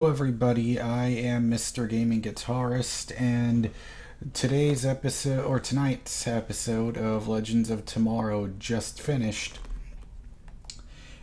Hello everybody, I am Mr. Gaming Guitarist, and today's episode, or tonight's episode of Legends of Tomorrow just finished.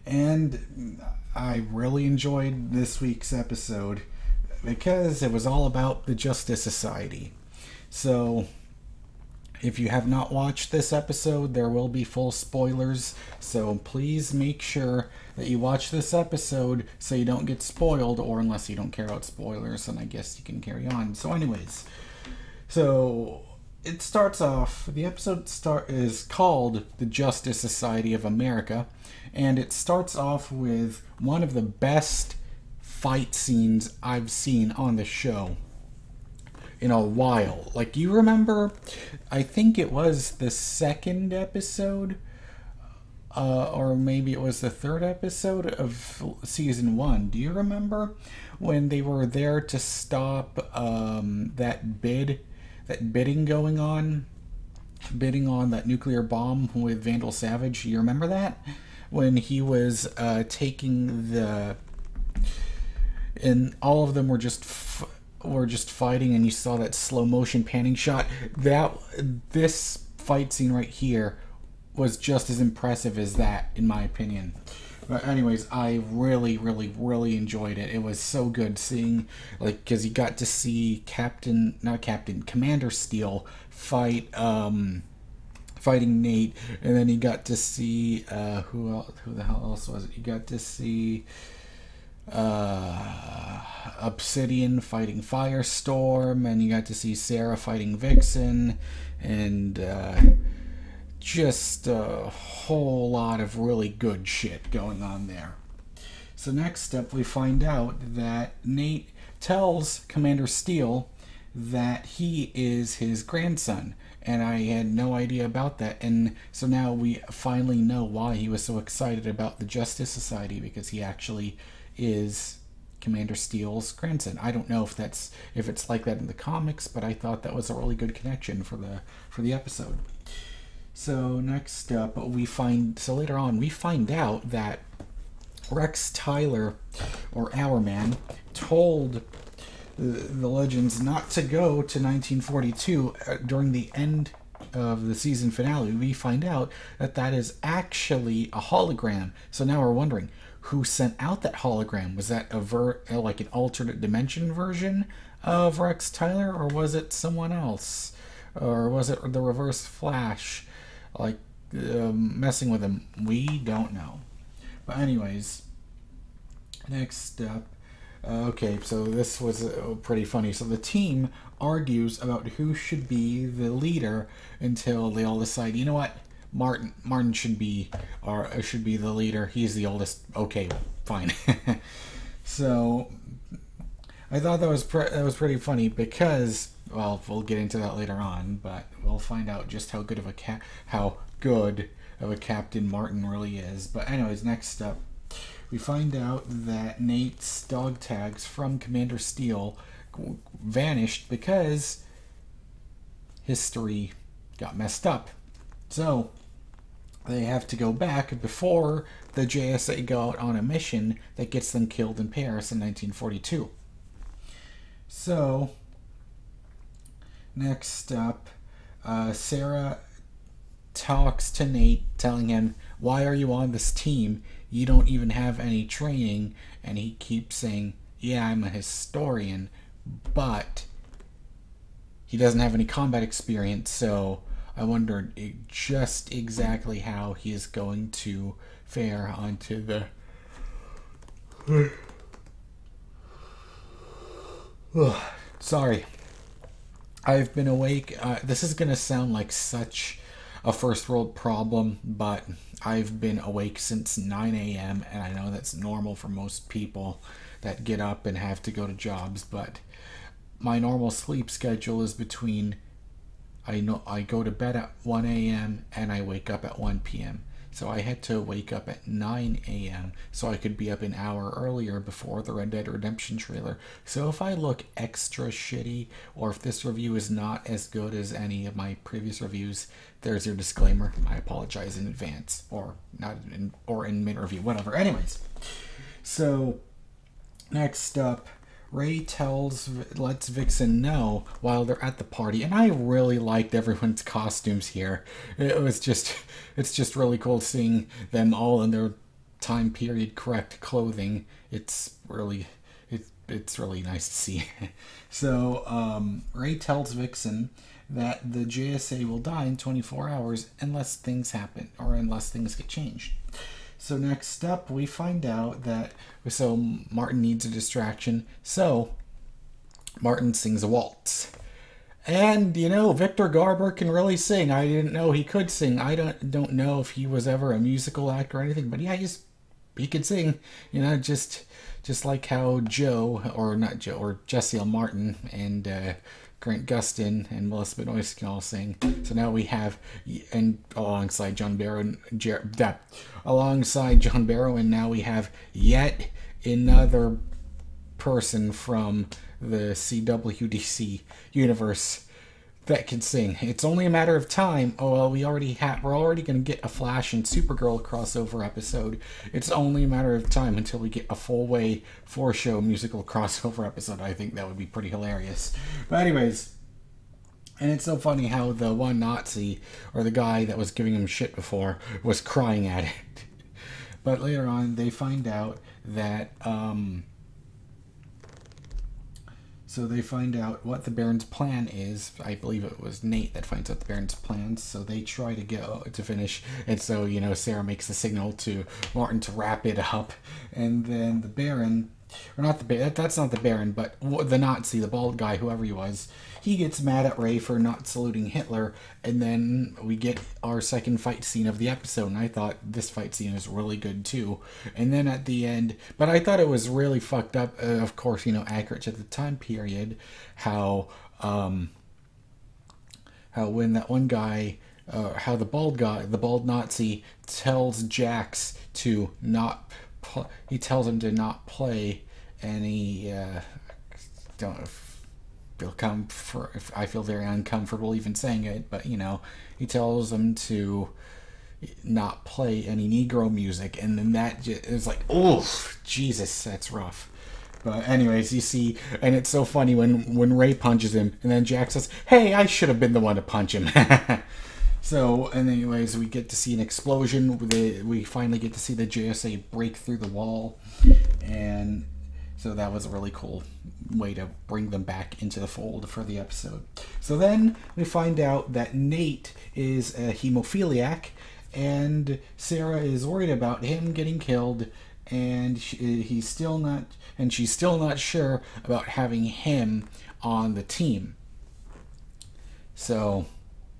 And I really enjoyed this week's episode because it was all about the Justice Society. So, if you have not watched this episode, there will be full spoilers, so please make sure that you watch this episode so you don't get spoiled, or unless you don't care about spoilers, then I guess you can carry on. So anyways, it starts off, the episode is called The Justice Society of America, and it starts off with one of the best fight scenes I've seen on the show in a while. Like, you remember, I think it was the second episode, or maybe it was the third episode of season 1. Do you remember when they were there to stop bidding going on, bidding on that nuclear bomb with Vandal Savage? You remember that? When he was taking and all of them were just fighting, and you saw that slow motion panning shot. This fight scene right here was just as impressive as that, in my opinion. But anyways, I really enjoyed it. It was so good seeing, like, because you got to see Commander Steel fighting Nate, and then you got to see who the hell else was it? You got to see Obsidian fighting Firestorm, and you got to see Sarah fighting Vixen, and just a whole lot of really good shit going on there. So next up, we find out that Nate tells Commander Steel that he is his grandson, and I had no idea about that. And so now we finally know why he was so excited about the Justice Society, because he actually is Commander Steel's grandson. I don't know if it's like that in the comics, but I thought that was a really good connection for the episode. So next up, later on we find out that Rex Tyler, or Hourman, told the Legends not to go to 1942 during the end of the season finale. We find out that is actually a hologram. So now we're wondering, who sent out that hologram? Was that like an alternate dimension version of Rex Tyler, or was it someone else? Or was it the Reverse Flash, like, messing with him? We don't know. But anyways, next up, okay, so this was pretty funny. So the team argues about who should be the leader until they all decide, you know what, Martin should be the leader. He's the oldest. Okay, fine. So I thought that was pretty funny because, well, we'll get into that later on, but we'll find out just how good of a captain Martin really is. But anyways, next up, we find out that Nate's dog tags from Commander Steel vanished because history got messed up. So they have to go back before the JSA go out on a mission that gets them killed in Paris in 1942. So next up, Sarah talks to Nate, telling him, why are you on this team? You don't even have any training. And he keeps saying, yeah, I'm a historian, but he doesn't have any combat experience. So I wondered just exactly how he is going to fare onto the sorry, I've been awake. This is gonna sound like such a first world problem, but I've been awake since 9 a.m. and I know that's normal for most people that get up and have to go to jobs, but my normal sleep schedule is between, I go to bed at 1 a.m. and I wake up at 1 p.m. So I had to wake up at 9 a.m. so I could be up an hour earlier before the Red Dead Redemption trailer. So if I look extra shitty, or if this review is not as good as any of my previous reviews, there's your disclaimer. I apologize in advance, or in mid-review, whatever. Anyways, so next up, Ray lets Vixen know while they're at the party, and I really liked everyone's costumes here. It's just really cool seeing them all in their time period correct clothing. It's really nice to see. So Ray tells Vixen that the JSA will die in 24 hours unless things happen or unless things get changed. So next up, we find out that Martin needs a distraction. So Martin sings a waltz. And, Victor Garber can really sing. I didn't know he could sing. I don't know if he was ever a musical actor or anything, but yeah, he could sing. Just like how Jesse L. Martin and Grant Gustin and Melissa Benoist can all sing. So now we have, and alongside John Barrow, and now we have yet another person from the CWDC universe that can sing. It's only a matter of time. Oh well, we're already going to get a Flash and Supergirl crossover episode. It's only a matter of time until we get a full-way 4-show musical crossover episode. I think that would be pretty hilarious. But anyways, and it's so funny how the one Nazi, or the guy that was giving him shit before, was crying at it. But later on, they find out that So they find out what the Baron's plan is. I believe it was Nate that finds out the Baron's plans. So they try to finish. And so, Sarah makes the signal to Martin to wrap it up. And then the Baron, or not the Baron, that's not the Baron, but the Nazi, the bald guy, whoever he was, he gets mad at Ray for not saluting Hitler. And then we get our second fight scene of the episode. And I thought this fight scene is really good too. And then at the end, but I thought it was really fucked up, of course, accurate to the time period, how when that one guy, how the bald Nazi tells Jax to not, he tells him to not play any, I feel very uncomfortable even saying it, but he tells him to not play any Negro music, and then that is like, oh Jesus, that's rough. But anyways, you see, and it's so funny when Ray punches him, and then Jack says, "Hey, I should have been the one to punch him." So, and anyways, we get to see an explosion. We finally get to see the JSA break through the wall, and so that was a really cool way to bring them back into the fold for the episode. So then we find out that Nate is a hemophiliac, and Sarah is worried about him getting killed, and she's still not sure about having him on the team. So,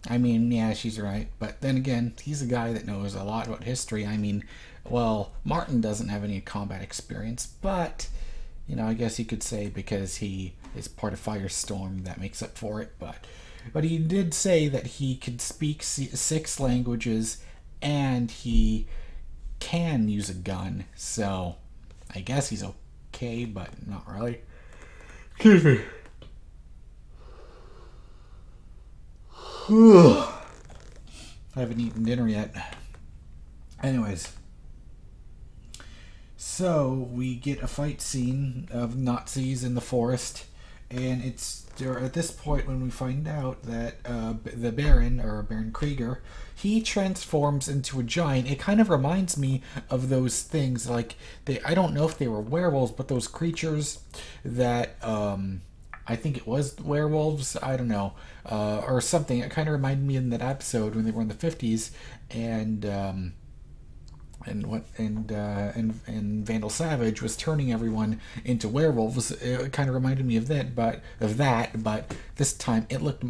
I mean, yeah, she's right. But then again, he's a guy that knows a lot about history. I mean, well, Martin doesn't have any combat experience, but I guess you could say because he is part of Firestorm, that makes up for it. But he did say that he could speak 6 languages and he can use a gun. So I guess he's okay, but not really. Excuse me. I haven't eaten dinner yet. Anyways. So we get a fight scene of Nazis in the forest, and it's at this point when we find out that the Baron, or Baron Krieger, he transforms into a giant. It kind of reminds me of those things, like I don't know if they were werewolves, but those creatures that I think it was werewolves, I don't know, or something. It kind of reminded me in that episode when they were in the 50s, and Vandal Savage was turning everyone into werewolves. It kind of reminded me of that, but this time it looked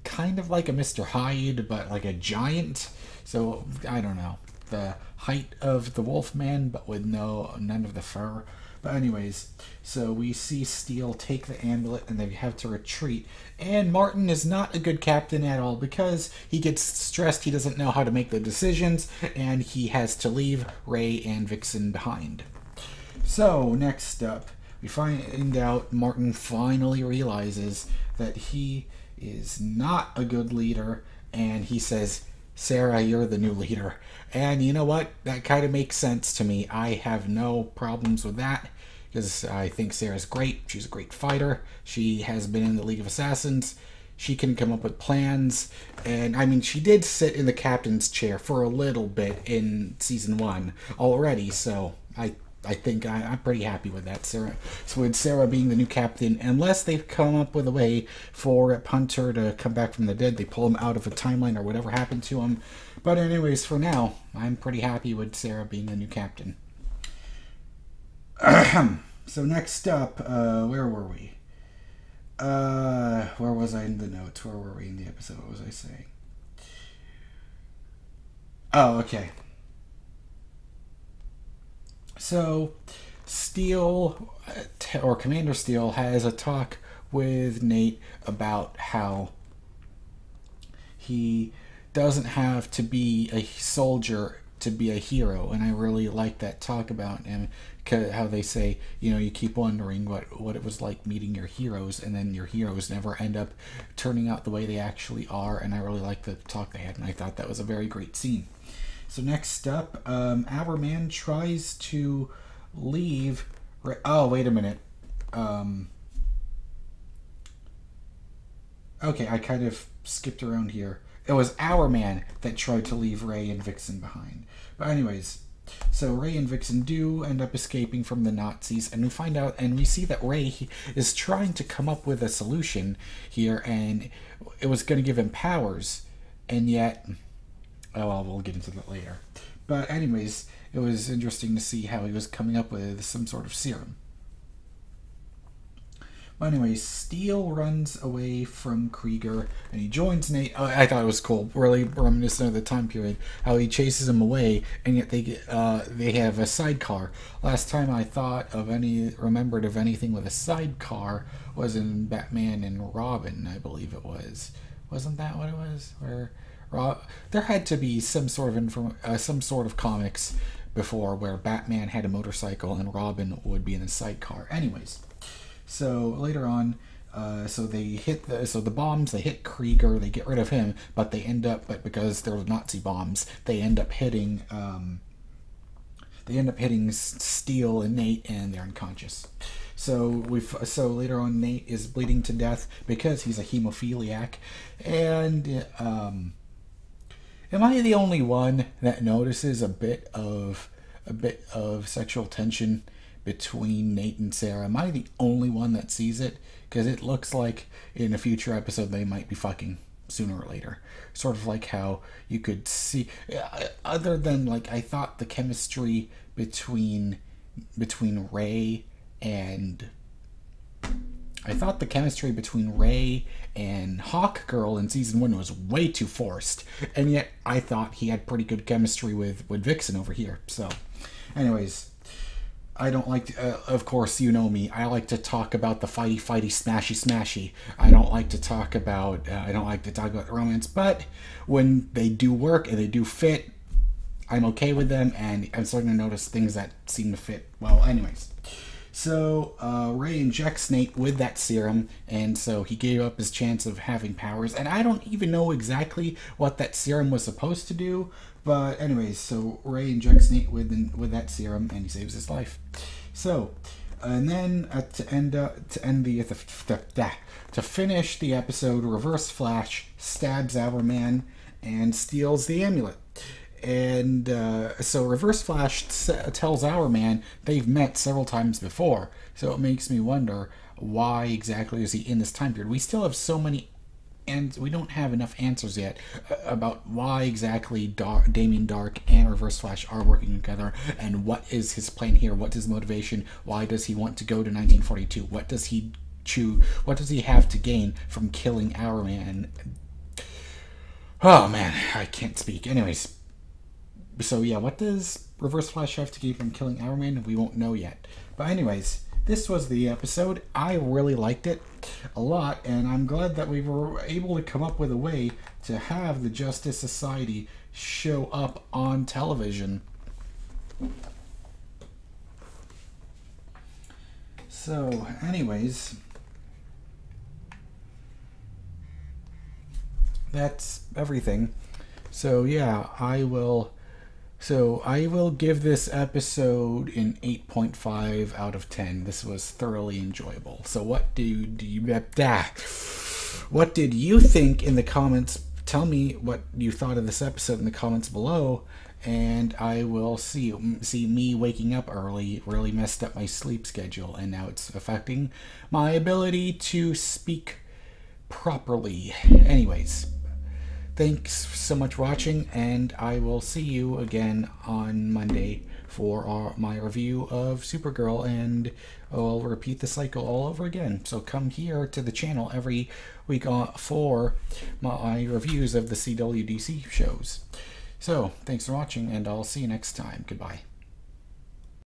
kind of like a Mr. Hyde, but like a giant. So I don't know, the height of the Wolfman, but with none of the fur. But anyways, so we see Steele take the amulet and they have to retreat. And Martin is not a good captain at all because he gets stressed. He doesn't know how to make the decisions, and he has to leave Ray and Vixen behind. So next up, we find out Martin finally realizes that he is not a good leader, and he says, "Sarah, you're the new leader." And you know what? That kind of makes sense to me. I have no problems with that. because I think Sarah's great. She's a great fighter. She has been in the League of Assassins. She can come up with plans. And, I mean, she did sit in the captain's chair for a little bit in Season 1 already, so I think I'm pretty happy with that. Sarah, so with Sarah being the new captain, unless they've come up with a way for Punter to come back from the dead, they pull him out of a timeline or whatever happened to him. But anyways, for now, I'm pretty happy with Sarah being the new captain. So next up, where were we? Where was I in the notes? Where were we in the episode? What was I saying? Oh, okay. So, Steele, or Commander Steele, has a talk with Nate about how he doesn't have to be a soldier to be a hero, and I really like that talk about him, how they say, you know, you keep wondering what it was like meeting your heroes, and then your heroes never end up turning out the way they actually are, and I really like the talk they had, and I thought that was a very great scene. So next up, our man tries to leave... Oh, wait a minute. Okay, I kind of skipped around here. It was our man that tried to leave Ray and Vixen behind. But anyways, so Ray and Vixen do end up escaping from the Nazis, and we find out, and we see that Ray is trying to come up with a solution here, and it was going to give him powers, and yet... Oh, well, we'll get into that later. But anyways, it was interesting to see how he was coming up with some sort of serum. But anyways, Steele runs away from Krieger, and he joins Nate. Oh, I thought it was cool, really reminiscent of the time period, how he chases him away, and yet they have a sidecar. Last time I remembered of anything with a sidecar was in Batman and Robin, I believe it was. Wasn't that what it was? Where there had to be some sort of comics before where Batman had a motorcycle and Robin would be in a sidecar. Anyways, so later on, so the bombs, they hit Krieger, they get rid of him, but because there were Nazi bombs, they end up hitting Steele and Nate, and they're unconscious. So later on, Nate is bleeding to death because he's a hemophiliac, and am I the only one that notices a bit of sexual tension between Nate and Sarah? Am I the only one that sees it? Because it looks like in a future episode they might be fucking sooner or later. Sort of like how you could see, other than like, I thought the chemistry between Ray and Hawk Girl in Season 1 was way too forced, and yet I thought he had pretty good chemistry with Vixen over here. So anyways, I don't like to, of course, you know me, I like to talk about the fighty, smashy. I don't like to talk about romance, but when they do work and they do fit, I'm okay with them, and I'm starting to notice things that seem to fit well. Anyways, so Ray injects Nate with that serum, and so he gave up his chance of having powers, and I don't even know exactly what that serum was supposed to do, but anyways, so Ray injects Nate with that serum, and he saves his life. So, and then to finish the episode, Reverse Flash stabs our man and steals the amulet. And so Reverse Flash tells our man they've met several times before. So it makes me wonder, why exactly is he in this time period? We still have so many, and we don't have enough answers yet about why exactly Damien Dark and Reverse Flash are working together, and what is his plan here? What is his motivation? Why does he want to go to 1942? What does he choose? What does he have to gain from killing our man? Oh man, I can't speak. Anyways. So yeah, what does Reverse Flash have to gain from killing our man? We won't know yet. But anyways, this was the episode. I really liked it a lot, and I'm glad that we were able to come up with a way to have the Justice Society show up on television. So, anyways, that's everything. So yeah, I will So I will give this episode an 8.5 out of 10. This was thoroughly enjoyable. So what did you think in the comments? Tell me what you thought of this episode in the comments below, and I will see me waking up early really messed up my sleep schedule, and now it's affecting my ability to speak properly. Anyways, thanks so much for watching, and I will see you again on Monday for my review of Supergirl, and I'll repeat the cycle all over again. So come here to the channel every week for my reviews of the CWDC shows. So thanks for watching, and I'll see you next time. Goodbye.